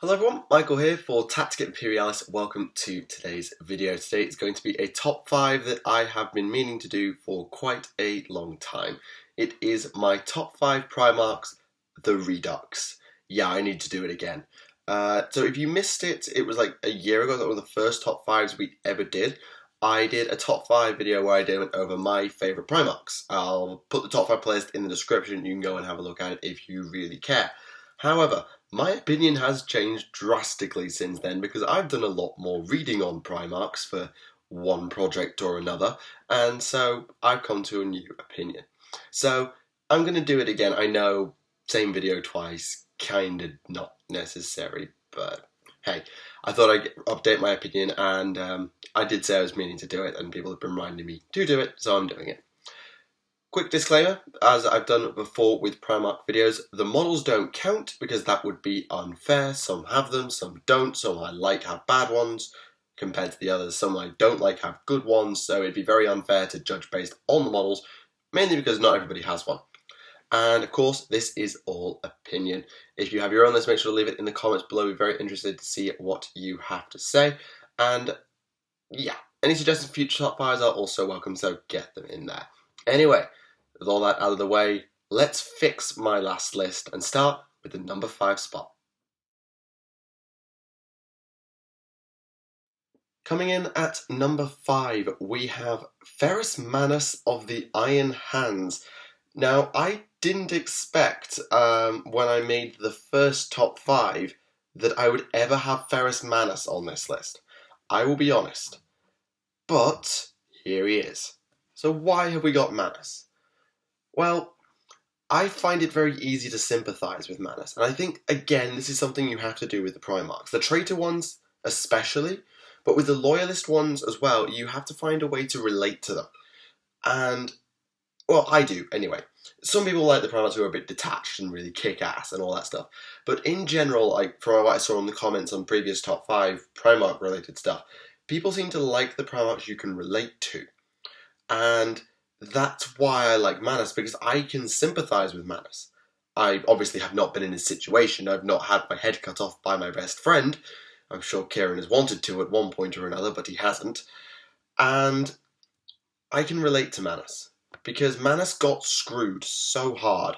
Hello everyone, Michael here for Tactica Imperialis. Welcome to today's video. Today is going to be a top 5 that I have been meaning to do for quite a long time. It is my top 5 Primarchs, the Redux. Yeah, I need to do it again. So if you missed it, it was like a year ago. That was the first top 5s we ever did. I did a top 5 video where I went over my favourite Primarchs. I'll put the top 5 playlist in the description. You can go and have a look at it if you really care. However, my opinion has changed drastically since then because I've done a lot more reading on Primarchs for one project or another, and so I've come to a new opinion. So I'm going to do it again. I know, same video twice, kind of not necessary, but hey, I thought I'd update my opinion, and I did say I was meaning to do it, and people have been reminding me to do it, so I'm doing it. Quick disclaimer, as I've done before with Primarch videos, the models don't count because that would be unfair. Some have them, some don't. Some I like have bad ones compared to the others. Some I don't like have good ones, so it'd be very unfair to judge based on the models, mainly because not everybody has one. And of course, this is all opinion. If you have your own list, make sure to leave it in the comments below. We're very interested to see what you have to say. And yeah, any suggestions for future top 5s are also welcome, so get them in there. Anyway, with all that out of the way, let's fix my last list and start with the number 5 spot. Coming in at number 5, we have Faris Manus of the Iron Hands. Now, I didn't expect when I made the first top 5 that I would ever have Faris Manus on this list. I will be honest. But here he is. So why have we got Manus? Well, I find it very easy to sympathise with Manus, and I think, again, this is something you have to do with the Primarchs. The traitor ones especially, but with the loyalist ones as well, you have to find a way to relate to them. And, well, I do, anyway. Some people like the Primarchs who are a bit detached and really kick ass and all that stuff, but in general, like from what I saw in the comments on previous top 5 Primarch-related stuff, people seem to like the Primarchs you can relate to. And that's why I like Manus, because I can sympathise with Manus. I obviously have not been in his situation. I've not had my head cut off by my best friend. I'm sure Kieran has wanted to at one point or another, but he hasn't. And I can relate to Manus, because Manus got screwed so hard.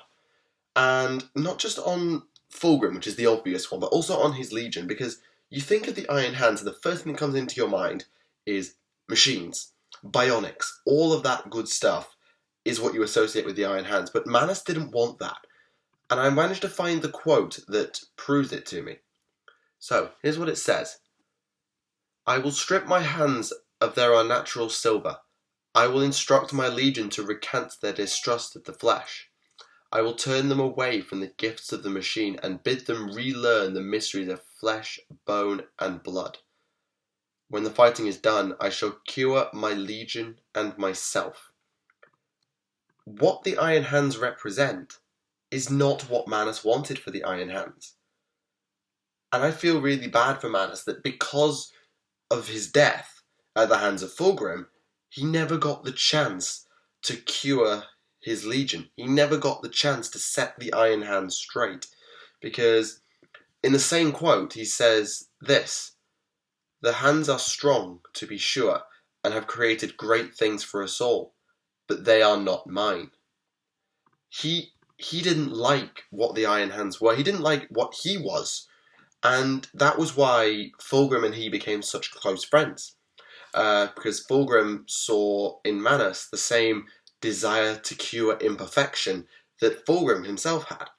And not just on Fulgrim, which is the obvious one, but also on his Legion, because you think of the Iron Hands, and the first thing that comes into your mind is machines. Bionics, all of that good stuff is what you associate with the Iron Hands, but Manus didn't want that. And I managed to find the quote that proves it to me. So, here's what it says. I will strip my hands of their unnatural silver. I will instruct my legion to recant their distrust of the flesh. I will turn them away from the gifts of the machine and bid them relearn the mysteries of flesh, bone, and blood. When the fighting is done, I shall cure my legion and myself. What the Iron Hands represent is not what Manus wanted for the Iron Hands. And I feel really bad for Manus that because of his death at the hands of Fulgrim, he never got the chance to cure his legion. He never got the chance to set the Iron Hands straight. Because in the same quote, he says this. The hands are strong, to be sure, and have created great things for us all, but they are not mine. He didn't like what the Iron Hands were. He didn't like what he was, and that was why Fulgrim and he became such close friends. Because Fulgrim saw in Manus the same desire to cure imperfection that Fulgrim himself had,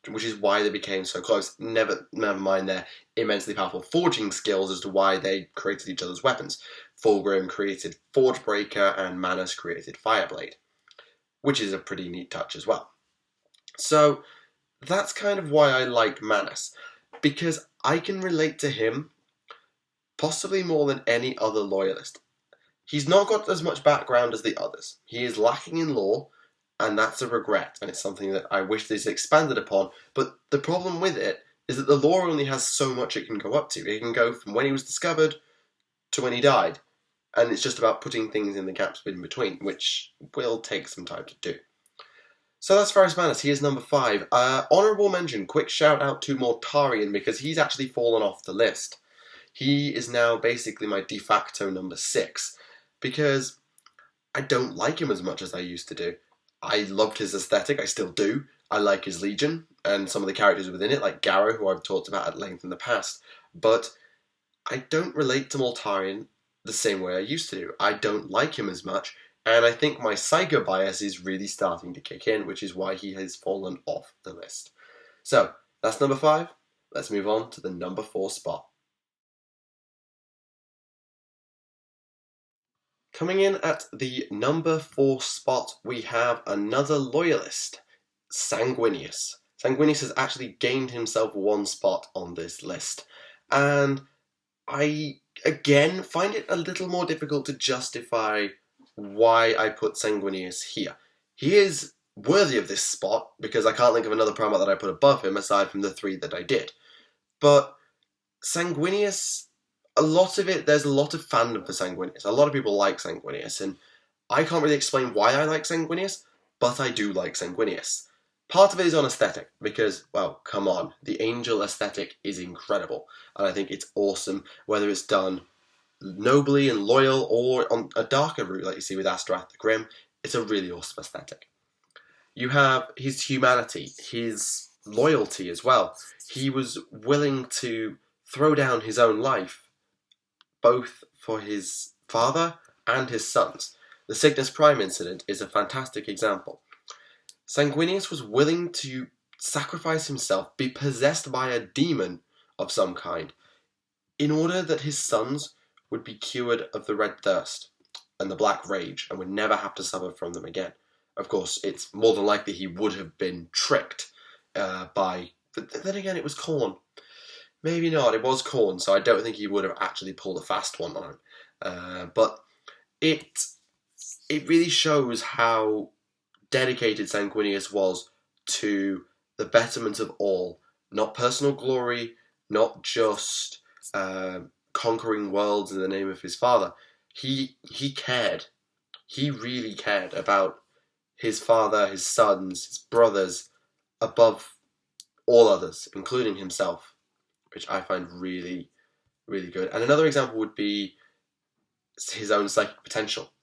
which is why they became so close. Never mind their immensely powerful forging skills as to why they created each other's weapons. Fulgrim created Forgebreaker and Manus created Fireblade, which is a pretty neat touch as well. So that's kind of why I like Manus, because I can relate to him possibly more than any other loyalist. He's not got as much background as the others. He is lacking in lore, and that's a regret, and it's something that I wish this expanded upon, but the problem with it is that the lore only has so much it can go up to. It can go from when he was discovered to when he died, and it's just about putting things in the gaps in between, which will take some time to do. So that's Faris Manus. He is number 5. Honourable mention, quick shout out to Mortarion because he's actually fallen off the list. He is now basically my de facto number 6 because I don't like him as much as I used to do. I loved his aesthetic, I still do. I like his Legion and some of the characters within it, like Garrow, who I've talked about at length in the past. But I don't relate to Mortarion the same way I used to do. I don't like him as much, and I think my psycho bias is really starting to kick in, which is why he has fallen off the list. So, that's number 5. Let's move on to the number 4 spot. Coming in at the number 4 spot, we have another loyalist, Sanguinius. Sanguinius has actually gained himself 1 spot on this list, and I, again, find it a little more difficult to justify why I put Sanguinius here. He is worthy of this spot, because I can't think of another Primarch that I put above him, aside from the 3 that I did. But Sanguinius, there's a lot of fandom for Sanguinius. A lot of people like Sanguinius, and I can't really explain why I like Sanguinius, but I do like Sanguinius. Part of it is on aesthetic, because, well, come on, the angel aesthetic is incredible, and I think it's awesome, whether it's done nobly and loyal, or on a darker route like you see with Astorath the Grim. It's a really awesome aesthetic. You have his humanity, his loyalty as well. He was willing to throw down his own life, both for his father and his sons. The Cygnus Prime incident is a fantastic example. Sanguinius was willing to sacrifice himself, be possessed by a demon of some kind, in order that his sons would be cured of the Red Thirst and the Black Rage, and would never have to suffer from them again. Of course, it's more than likely he would have been tricked by... But then again, it was Khorne. Maybe not, it was Khorne, so I don't think he would have actually pulled a fast one on him. But it really shows how dedicated Sanguinius was to the betterment of all. Not personal glory, not just conquering worlds in the name of his father. He cared. He really cared about his father, his sons, his brothers, above all others, including himself, which I find really, really good. And another example would be his own psychic potential.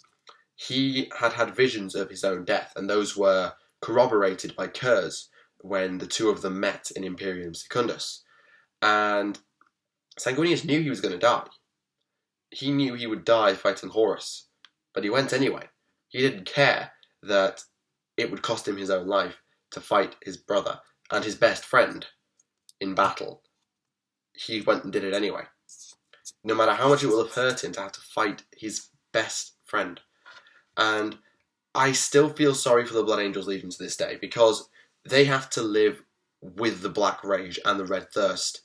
He had visions of his own death, and those were corroborated by Kurz when the two of them met in Imperium Secundus. And Sanguinius knew he was going to die. He knew he would die fighting Horus, but he went anyway. He didn't care that it would cost him his own life to fight his brother and his best friend in battle. He went and did it anyway. No matter how much it will have hurt him to have to fight his best friend. And I still feel sorry for the Blood Angels Legion to this day, because they have to live with the Black Rage and the Red Thirst.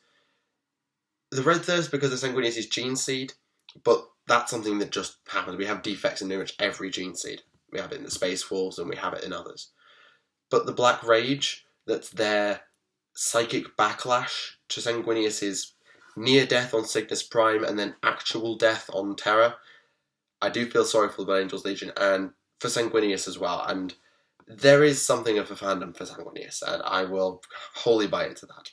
The Red Thirst because of Sanguinius' gene seed, but that's something that just happens. We have defects in pretty much every gene seed. We have it in the Space Wolves and we have it in others. But the Black Rage, that's their psychic backlash to Sanguinius' near death on Cygnus Prime and then actual death on Terra. I do feel sorry for the Blood Angels Legion and for Sanguinius as well, and there is something of a fandom for Sanguinius, and I will wholly buy into that.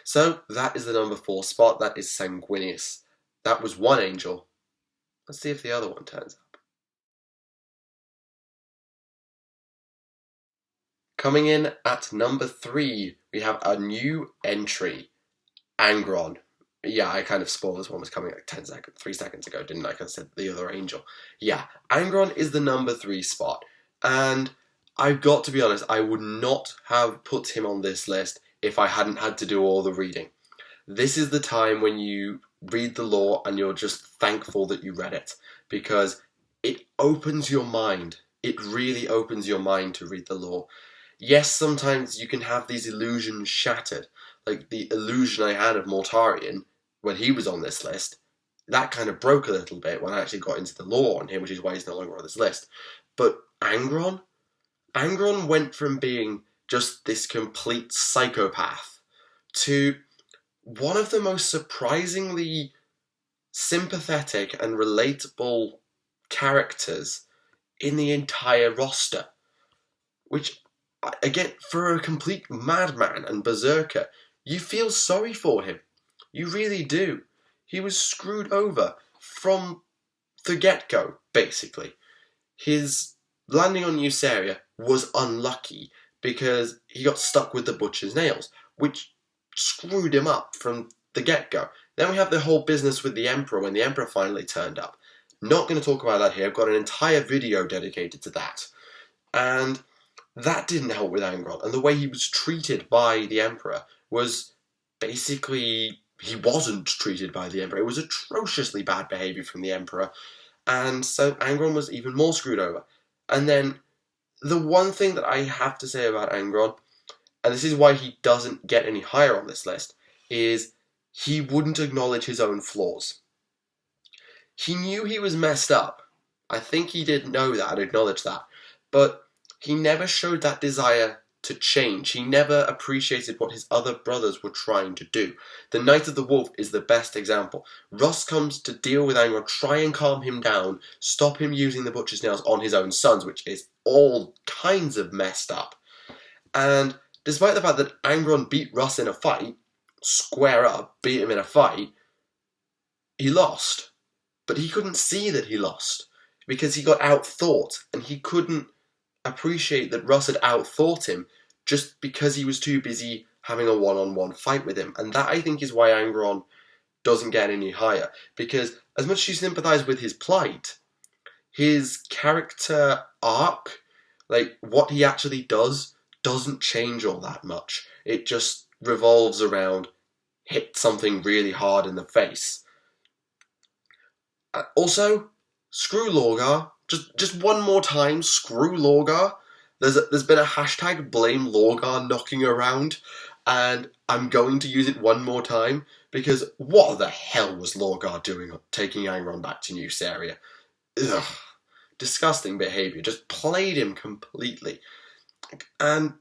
So, that is the number 4 spot, that is Sanguinius. That was one angel. Let's see if the other one turns up. Coming in at number 3, we have a new entry, Angharad. Yeah, I kind of spoiled this one was coming like 3 seconds ago, didn't I? Because I said the other angel. Yeah, Angharad is the number 3 spot. And I've got to be honest, I would not have put him on this list if I hadn't had to do all the reading. This is the time when you read the lore and you're just thankful that you read it. Because it opens your mind. It really opens your mind to read the lore. Yes, sometimes you can have these illusions shattered. Like the illusion I had of Mortarion when he was on this list, that kind of broke a little bit when I actually got into the lore on him, which is why he's no longer on this list. But Angharad went from being just this complete psychopath to one of the most surprisingly sympathetic and relatable characters in the entire roster, which again, for a complete madman and berserker, you feel sorry for him. You really do. He was screwed over from the get-go, basically. His landing on Euceria was unlucky because he got stuck with the Butcher's Nails, which screwed him up from the get-go. Then we have the whole business with the Emperor when the Emperor finally turned up. Not going to talk about that here. I've got an entire video dedicated to that. And that didn't help with Angharad. And the way he was treated by the Emperor was basically... he wasn't treated by the Emperor. It was atrociously bad behaviour from the Emperor. And so Angharad was even more screwed over. And then the one thing that I have to say about Angharad, and this is why he doesn't get any higher on this list, is he wouldn't acknowledge his own flaws. He knew he was messed up. I think he did know that and acknowledge that. But he never showed that desire to change. He never appreciated what his other brothers were trying to do. The Knight of the Wolf is the best example. Russ comes to deal with Angharad, try and calm him down, stop him using the Butcher's Nails on his own sons, which is all kinds of messed up. And despite the fact that Angharad beat Russ in a fight, square up, beat him in a fight, he lost. But he couldn't see that he lost because he got outthought, and he couldn't appreciate that Russ had outthought him just because he was too busy having a one-on-one fight with him. And that, I think, is why Angharad doesn't get any higher. Because as much as you sympathise with his plight, his character arc, like what he actually does, doesn't change all that much. It just revolves around hit something really hard in the face. Also, screw Lorgar. Just one more time, screw Lorgar. There's been a hashtag blame Lorgar knocking around, and I'm going to use it one more time, because what the hell was Lorgar doing taking Angharad back to Euceria? Ugh. Disgusting behaviour. Just played him completely. And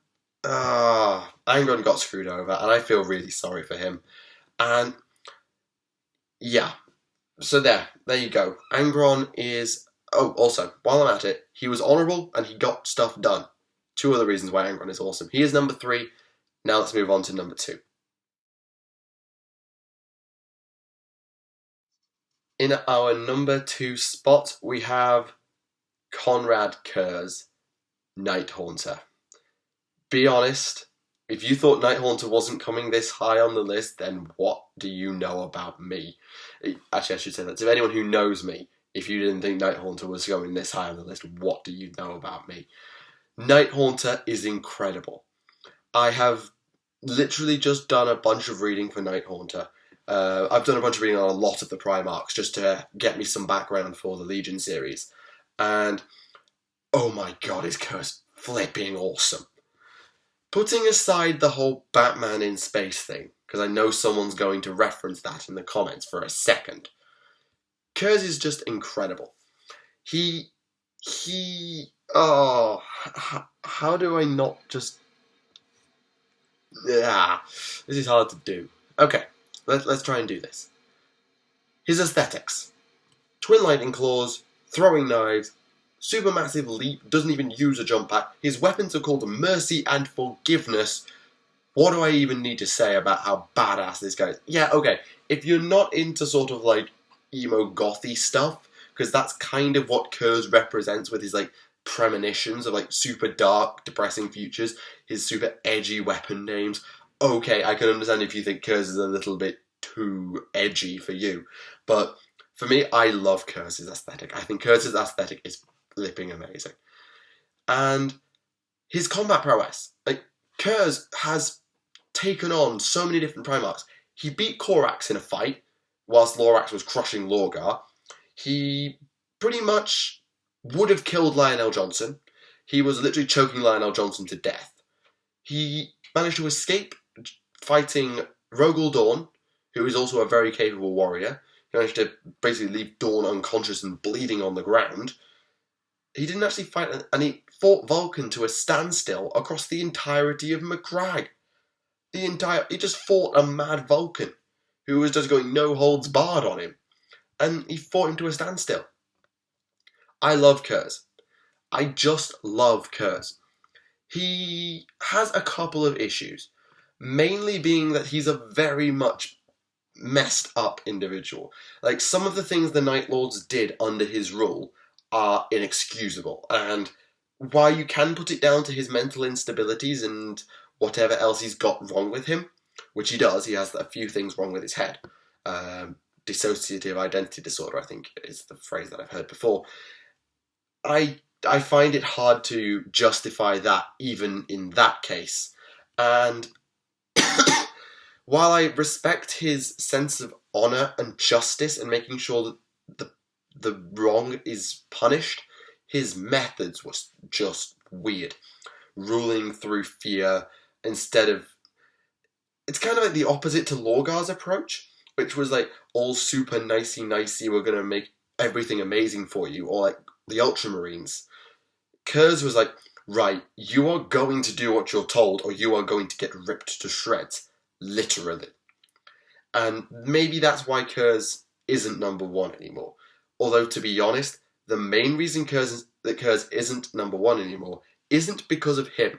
Angharad got screwed over, and I feel really sorry for him. And yeah. So there you go. Angharad is... Oh, also, while I'm at it, he was honourable and he got stuff done. Two other reasons why Angharad is awesome. He is number 3. Now let's move on to number 2. In our number 2 spot, we have Conrad Kurz, Night Haunter. Be honest, if you thought Night Haunter wasn't coming this high on the list, then what do you know about me? Actually, I should say that to anyone who knows me. If you didn't think Night Haunter was going this high on the list, what do you know about me? Night Haunter is incredible. I have literally just done a bunch of reading for Night Haunter. I've done a bunch of reading on a lot of the Primarchs just to get me some background for the Legion series. And, oh my god, is Kurz flipping awesome. Putting aside the whole Batman in space thing, because I know someone's going to reference that in the comments for a second, Kurz is just incredible. How do I not just... this is hard to do. Okay, let's try and do this. His aesthetics. Twin lightning claws, throwing knives, supermassive leap, doesn't even use a jump pack. His weapons are called Mercy and Forgiveness. What do I even need to say about how badass this guy is? Yeah, okay, if you're not into sort of like emo gothy stuff, because that's kind of what Kurz represents with his like premonitions of like super dark, depressing futures, his super edgy weapon names. Okay, I can understand if you think Kurz is a little bit too edgy for you, but for me, I love Kurz's aesthetic. I think Kurz's aesthetic is flipping amazing. And his combat prowess. Like, Kurz has taken on so many different Primarchs. He beat Korax in a fight, whilst Lorax was crushing Lorgar. He pretty much would have killed Lionel Johnson. He was literally choking Lionel Johnson to death. He managed to escape fighting Rogel Dawn, who is also a very capable warrior. He managed to basically leave Dawn unconscious and bleeding on the ground. He didn't actually fight, and he fought Vulcan to a standstill across the entirety of Macragge. He just fought a mad Vulcan who was just going no holds barred on him. And he fought him to a standstill. I love Kurz. I just love Kurz. He has a couple of issues, mainly being that he's a very much messed up individual. Like, some of the things the Night Lords did under his rule are inexcusable, and while you can put it down to his mental instabilities and whatever else he's got wrong with him, which he does, he has a few things wrong with his head. Dissociative identity disorder, I think, is the phrase that I've heard before. I find it hard to justify that even in that case. And while I respect his sense of honour and justice and making sure that the wrong is punished, his methods were just weird. Ruling through fear instead of... It's kind of like the opposite to Lorgar's approach, which was like, all super nicey, we're going to make everything amazing for you, or like the Ultramarines. Kurz was like, right, you are going to do what you're told, or you are going to get ripped to shreds. Literally. And maybe that's why Kurz isn't number one anymore. Although, to be honest, the main reason Kurz isn't number one anymore isn't because of him.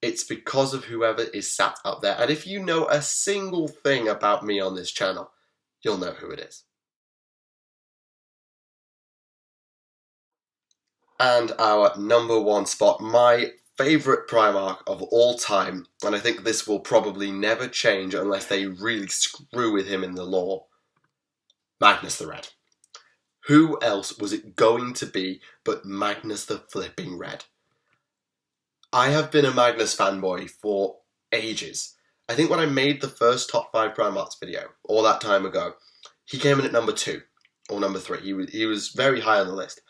It's because of whoever is sat up there. And if you know a single thing about me on this channel, you'll know who it is. And our number one spot, my favourite Primarch of all time, and I think this will probably never change unless they really screw with him in the lore, Magnus the Red. Who else was it going to be but Magnus the flipping Red? I have been a Magnus fanboy for ages. I think when I made the first top 5 Primarchs video, all that time ago, he came in at number 2, or number 3. He was very high on the list.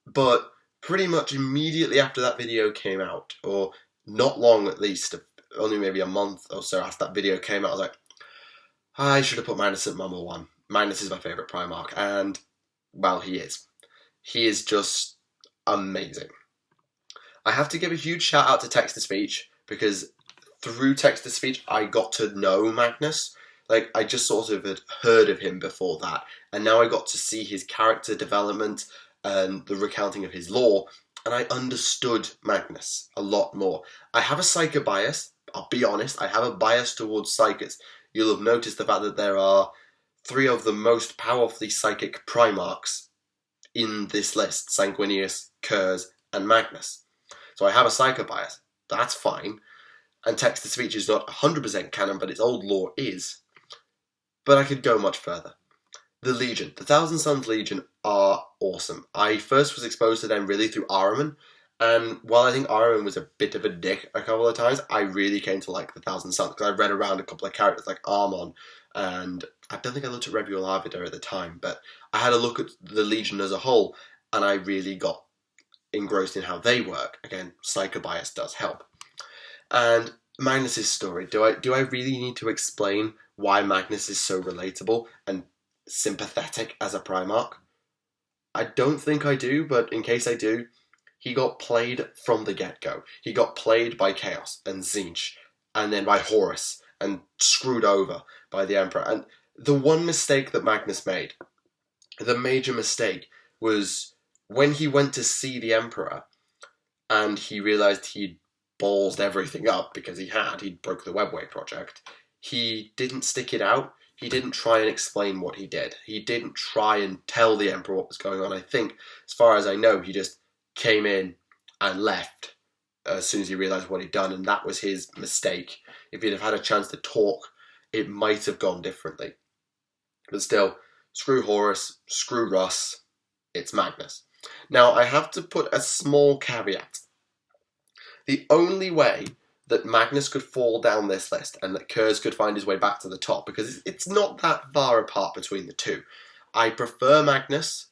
But pretty much immediately after that video came out, or not long at least, only maybe a month or so after that video came out, I was like, I should have put Magnus at number 1. Magnus is my favourite Primarch, and, well, he is. He is just amazing. I have to give a huge shout out to text-to-speech, because through text-to-speech I got to know Magnus. Like, I just sort of had heard of him before that, and now I got to see his character development and the recounting of his lore, and I understood Magnus a lot more. I have a Psyker bias, I'll be honest, I have a bias towards Psykers. You'll have noticed the fact that there are 3 of the most powerfully psychic Primarchs in this list: Sanguinius, Kurz, and Magnus. So I have a Psyker bias, that's fine, and text-to-speech is not 100% canon, but its old lore is. But I could go much further. The Legion, the Thousand Sons Legion, are awesome. I first was exposed to them really through Ahriman, and while I think Ahriman was a bit of a dick a couple of times, I really came to like the Thousand Sons, because I read around a couple of characters like Armon, and I don't think I looked at Rebuel Arvidor at the time, but I had a look at the Legion as a whole, and I really got engrossed in how they work. Again, Psycho bias does help. And Magnus's story, do I really need to explain why Magnus is so relatable and sympathetic as a Primarch? I don't think I do, but in case I do, he got played from the get-go. He got played by Chaos and Tzeentch, and then by Horus, and screwed over by the Emperor. And the one mistake that Magnus made, the major mistake, was when he went to see the Emperor, and he realised he'd ballsed everything up, because he'd broke the Webway project, he didn't stick it out. He didn't try and explain what he did. He didn't try and tell the Emperor what was going on. I think, as far as I know, he just came in and left as soon as he realised what he'd done, and that was his mistake. If he'd have had a chance to talk, it might have gone differently. But still, screw Horus, screw Russ, it's Magnus. Now, I have to put a small caveat. The only way that Magnus could fall down this list and that Kurz could find his way back to the top, because it's not that far apart between the two. I prefer Magnus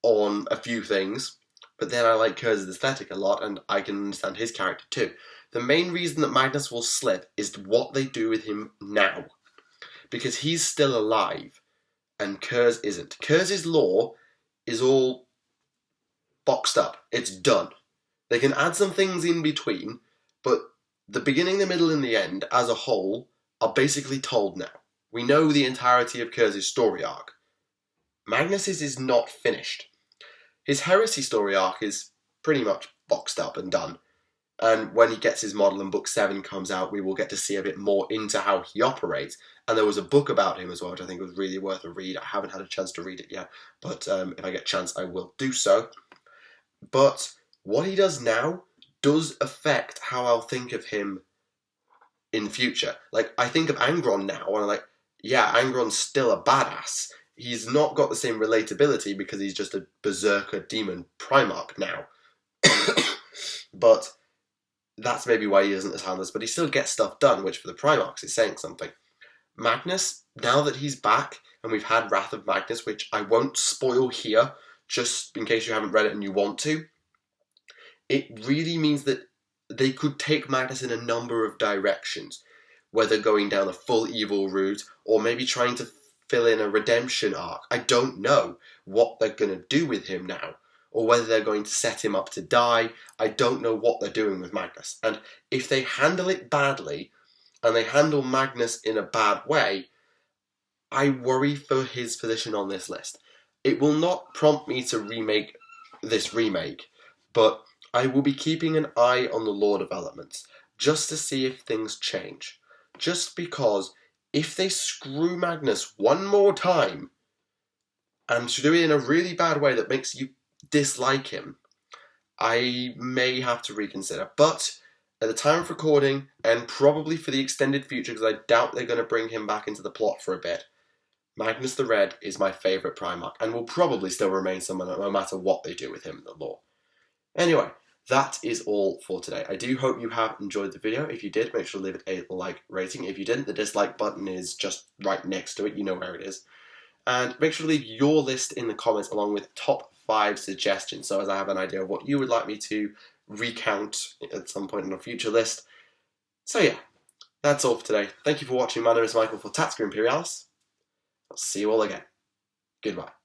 on a few things, but then I like Kurz's aesthetic a lot, and I can understand his character too. The main reason that Magnus will slip is what they do with him now, because he's still alive, and Kurz isn't. Kurz's lore is all boxed up. It's done. They can add some things in between, but the beginning, the middle, and the end, as a whole, are basically told now. We know the entirety of Kurz's story arc. Magnus's is not finished. His heresy story arc is pretty much boxed up and done. And when he gets his model and book 7 comes out, we will get to see a bit more into how he operates. And there was a book about him as well, which I think was really worth a read. I haven't had a chance to read it yet, but if I get a chance, I will do so. But what he does now does affect how I'll think of him in future. Like, I think of Angron now, and I'm like, yeah, Angron's still a badass. He's not got the same relatability because he's just a berserker demon Primarch now. But that's maybe why he isn't as harmless, but he still gets stuff done, which for the Primarchs is saying something. Magnus, now that he's back, and we've had Wrath of Magnus, which I won't spoil here, just in case you haven't read it and you want to, it really means that they could take Magnus in a number of directions, whether going down a full evil route, or maybe trying to fill in a redemption arc. I don't know what they're going to do with him now, or whether they're going to set him up to die. I don't know what they're doing with Magnus. And if they handle it badly, and they handle Magnus in a bad way, I worry for his position on this list. It will not prompt me to remake this remake, but I will be keeping an eye on the lore developments, just to see if things change. Just because, if they screw Magnus one more time, and to do it in a really bad way that makes you dislike him, I may have to reconsider. But at the time of recording, and probably for the extended future, because I doubt they're going to bring him back into the plot for a bit, Magnus the Red is my favourite Primarch, and will probably still remain someone no matter what they do with him in the lore. Anyway, that is all for today. I do hope you have enjoyed the video. If you did, make sure to leave it a like rating. If you didn't, the dislike button is just right next to it. You know where it is. And make sure to leave your list in the comments along with top 5 suggestions, so as I have an idea of what you would like me to recount at some point in a future list. So yeah, that's all for today. Thank you for watching. My name is Michael for Tactica Imperialis. I'll see you all again. Goodbye.